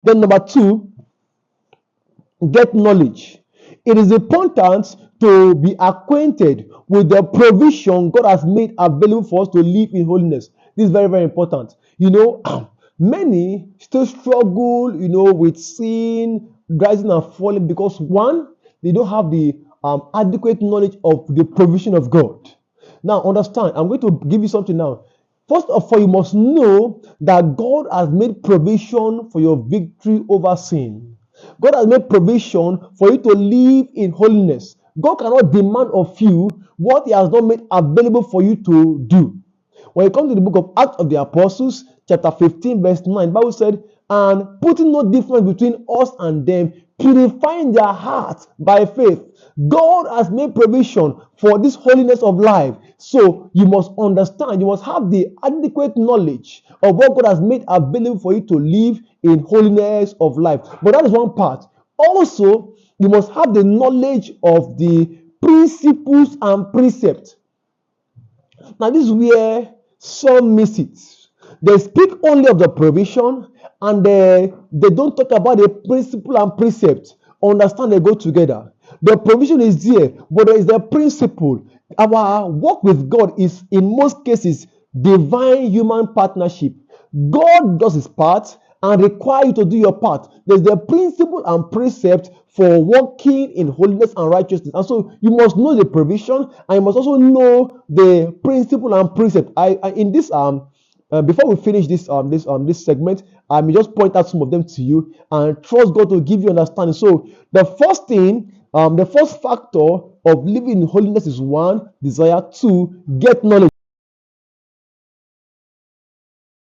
Then number two, get knowledge. It is important to be acquainted with the provision God has made available for us to live in holiness. This is very, very important. Many still struggle, with sin, rising and falling because one, they don't have the adequate knowledge of the provision of God. Now, understand, I'm going to give you something now. First of all, you must know that God has made provision for your victory over sin. God has made provision for you to live in holiness. God cannot demand of you what He has not made available for you to do. When you come to the book of Acts of the Apostles, chapter 15, verse 9, the Bible said, and putting no difference between us and them, purifying their hearts by faith. God has made provision for this holiness of life. So you must understand, you must have the adequate knowledge of what God has made available for you to live in holiness of life. But that is one part. Also, you must have the knowledge of the principles and precepts. Now, this is where some miss it. They speak only of the provision and they don't talk about the principle and precept. Understand, they go together. The provision is there, but there is the principle. Our work with God is, in most cases, divine human partnership. God does his part and require you to do your part. There's the principle and precept for walking in holiness and righteousness. And so you must know the provision and you must also know the principle and precept. In this before we finish this segment, I may just point out some of them to you and trust God to give you understanding. So the first thing, the first factor of living in holiness is one, desire. Two, get knowledge.